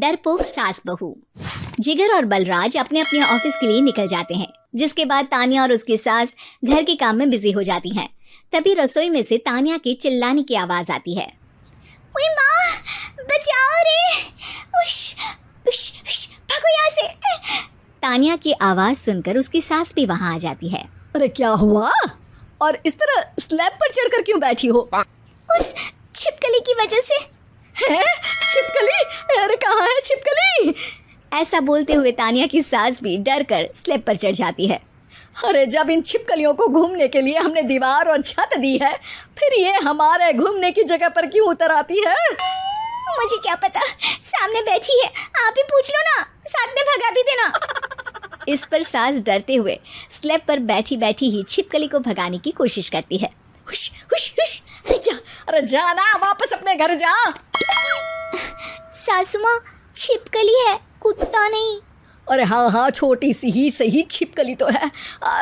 डरपोक सास बहू। जिगर और बलराज अपने अपने ऑफिस के लिए निकल जाते हैं, जिसके बाद तानिया और उसकी सास घर के काम में बिजी हो जाती हैं। तभी रसोई में से तानिया के चिल्लाने की आवाज आती है। ओए माँ, बचाओ रे! उश, उश, उश, भागो यहाँ से! तानिया की आवाज सुनकर उसकी सास भी वहाँ आ जाती है। अरे क्या हुआ? और इस तरह स्लैब पर चढ़कर क्यों बैठी हो? उस छिपकली की वजह से। है? छिपकली? अरे कहाँ है छिपकली? ऐसा बोलते हुए तानिया की सास भी डर कर स्लैब पर चढ़ जाती है। अरे जब इन छिपकलियों को घूमने के लिए हमने दीवार और छत दी है, फिर ये हमारे घूमने की जगह पर क्यों उतर आती है? मुझे क्या पता, सामने बैठी है, आप ही पूछ लो ना, साथ में भगा भी देना। इस पर सास डरते हुए स्लैब पर बैठी बैठी ही छिपकली को भगाने की कोशिश करती है। हुश, हुश, हुश, अरे जा ना, वापस अपने घर जा। सासू माँ, छिपकली है, कुत्ता नहीं। अरे हाँ हाँ, छोटी सी ही सही छिपकली तो है,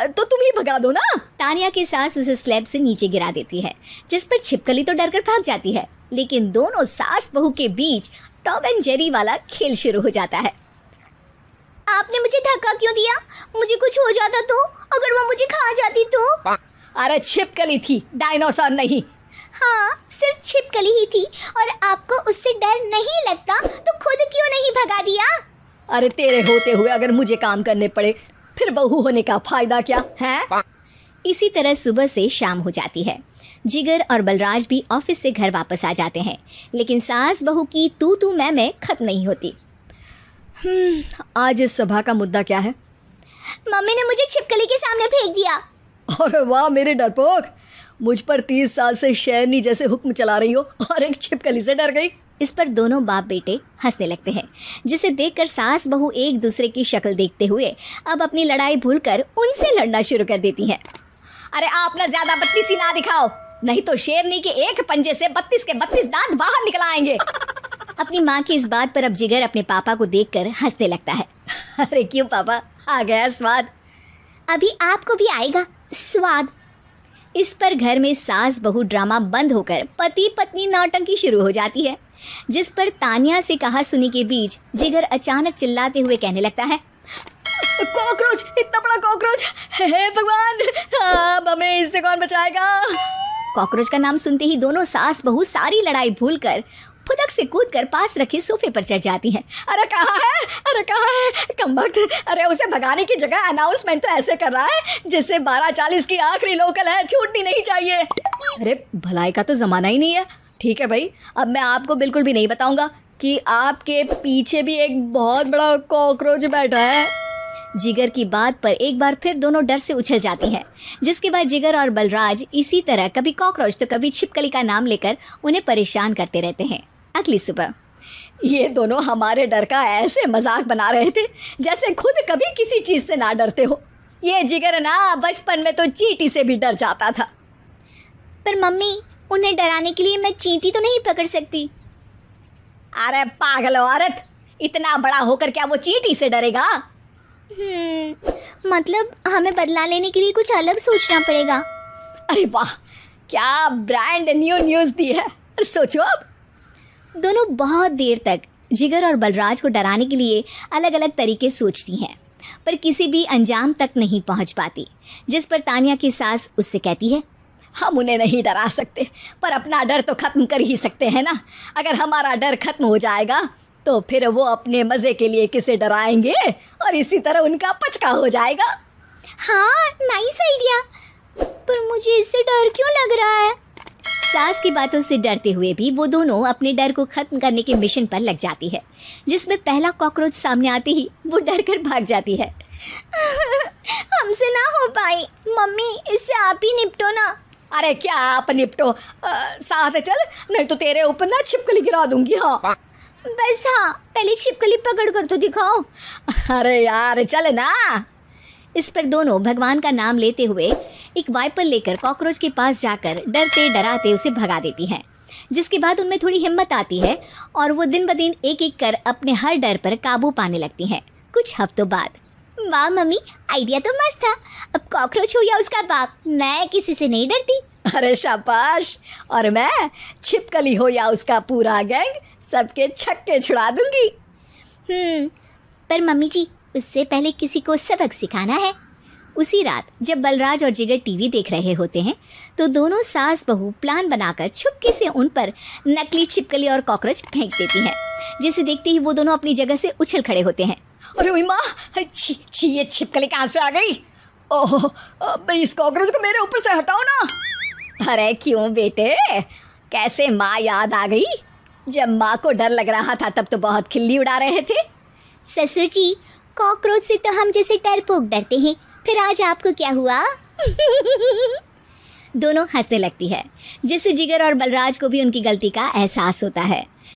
तो तुम ही भगा दो ना। तानिया की सास उसे स्लैब से नीचे गिरा देती है, जिस पर छिपकली तो डरकर भाग जाती है। लेकिन दोनों सास बहू के बीच टॉम एंड जेरी वाला खेल शुरू हो जाता है। आपने मुझे धक्का क्यों दिया? मुझे कुछ हो जाता तो? अगर वो मुझे खा जाती तो? अरे छिपकली थी, डायनासोर नहीं। हाँ, सिर्फ छिपकली ही थी, और आपको उससे डर नहीं लगता तो खुद क्यों नहीं भगा दिया? अरे तेरे होते हुए अगर मुझे काम करने पड़े, फिर बहू होने का फायदा क्या है? इसी तरह सुबह से शाम हो जाती है। जिगर और बलराज भी ऑफिस से घर वापस आ जाते हैं, लेकिन सास बहू की तू मैं खत्म नहीं होती। आज इस सभा का मुद्दा क्या है? मम्मी ने मुझे छिपकली के सामने फेंक दिया। अरे वाह मेरे डरपोक, मुझ पर 30 साल से शेरनी जैसे हुक्म चला रही हो और एक छिपकली से डर गई। इस पर दोनों बाप बेटे हंसने लगते हैं, जिसे देखकर सास बहू एक दूसरे की शक्ल देखते हुए अब अपनी लड़ाई भूलकर उनसे लड़ना शुरू कर देती हैं। अरे आप ना ज्यादा बत्तीसी ना दिखाओ, नहीं तो शेरनी के एक पंजे से 32 के 32 दांत बाहर निकल आएंगे। अपनी माँ की इस बात पर अब जिगर अपने पापा को देखकर हंसने लगता है। अरे क्यों पापा, आ गया स्वाद? अभी आपको भी आएगा स्वाद। इस पर घर में सास बहू ड्रामा बंद होकर पति पत्नी नौटंकी शुरू हो जाती है, जिस पर तानिया से कहा सुनी के बीच जिगर अचानक चिल्लाते हुए कहने लगता है। कॉकरोच, इतना बड़ा कॉकरोच! हे भगवान, अब हमें इससे कौन बचाएगा? कॉकरोच का नाम सुनते ही दोनों सास बहू सारी लड़ाई भूलकर फुदक से कूदकर पास रखे सोफे पर चढ़ जाती हैं। अरे कहाँ है? अरे कहाँ है कमबख्त? अरे उसे भगाने की जगह अनाउंसमेंट तो ऐसे कर रहा है जैसे 12:40 की आखिरी लोकल है, छूटनी नहीं चाहिए। अरे भलाई का तो ज़माना ही नहीं है। ठीक है भाई, अब मैं आपको बिल्कुल भी नहीं बताऊंगा कि आपके पीछे भी एक बहुत बड़ा कॉकरोच बैठा है। जिगर की बात पर एक बार फिर दोनों डर से उछल जाती हैं, जिसके बाद जिगर और बलराज इसी तरह कभी कॉकरोच तो कभी छिपकली का नाम लेकर उन्हें परेशान करते रहते हैं। अगली सुबह ये दोनों हमारे डर का ऐसे मजाक बना रहे थे जैसे खुद कभी किसी चीज़ से ना डरते हो। ये जिगर ना बचपन में तो चींटी से भी डर जाता था। पर मम्मी, उन्हें डराने के लिए मैं चींटी तो नहीं पकड़ सकती। अरे पागल औरत, इतना बड़ा होकर क्या वो चींटी से डरेगा? मतलब हमें बदला लेने के लिए कुछ अलग सोचना पड़ेगा। अरे वाह, क्या ब्रांड न्यू न्यूज़ दी है। सोचो अब। दोनों बहुत देर तक जिगर और बलराज को डराने के लिए अलग अलग तरीके सोचती हैं, पर किसी भी अंजाम तक नहीं पहुंच पाती, जिस पर तानिया की सास उससे कहती है। हम उन्हें नहीं डरा सकते, पर अपना डर तो ख़त्म कर ही सकते हैं ना। अगर हमारा डर खत्म हो जाएगा तो फिर वो अपने मज़े के लिए किसे डराएंगे और इसी तरह उनका पचका हो जाएगा। हाँ, नाइस आइडिया, पर मुझे इससे डर क्यों लग रहा है? सास की बातों से डरते हुए भी वो दोनों अपने डर को खत्म करने के मिशन पर लग जाती है, जिसमें पहला कॉकरोच सामने आते ही वो डर कर भाग जाती है। हमसे ना हो पाई मम्मी, इससे आप ही निपटो ना। अरे क्या आप निपटो, साथ चल, नहीं तो तेरे ऊपर ना छिपकली गिरा दूंगी। हाँ बस, हाँ पहले छिपकली पकड़ कर तो दिखाओ। अरे यार चल ना। इस पर दोनों भगवान का नाम लेते हुए एक वाइपर लेकर कॉकरोच के पास जाकर डरते डराते उसे भगा देती हैं, जिसके बाद उनमें थोड़ी हिम्मत आती है और वो दिन ब दिन एक एक कर अपने हर डर पर काबू पाने लगती हैं। कुछ हफ्तों बाद। वाह मम्मी, आइडिया तो मस्त था। अब कॉकरोच हो या उसका बाप, मैं किसी से नहीं डरती। अरे शाबाश। और मैं छिपकली हो या उसका पूरा गैंग, सबके छक्के छुड़ा दूंगी। पर मम्मी जी उससे पहले किसी को सबक सिखाना है। उसी रात जब बलराज और जिगर टीवी देख रहे होते हैं तो दोनों सास बहू प्लान बनाकर छुपके से उन पर नकली छिपकली और कॉकरोच फेंक देती हैं, जिसे देखते ही वो दोनों अपनी जगह से उछल खड़े होते हैं। अरे ओई माँ, छी छी, ये छिपकली कहाँ से आ गई? ओह, अब इस कॉकरोच को मेरे ऊपर से हटाओ ना। अरे क्यों बेटे, कैसे माँ याद आ गई? जब माँ को डर लग रहा था तब तो बहुत खिल्ली उड़ा रहे थे। ससुर जी, कॉकरोच से तो हम जैसे डरपोक डरते हैं, फिर आज आपको क्या हुआ? दोनों हंसने लगती है, जिससे जिगर और बलराज को भी उनकी गलती का एहसास होता है।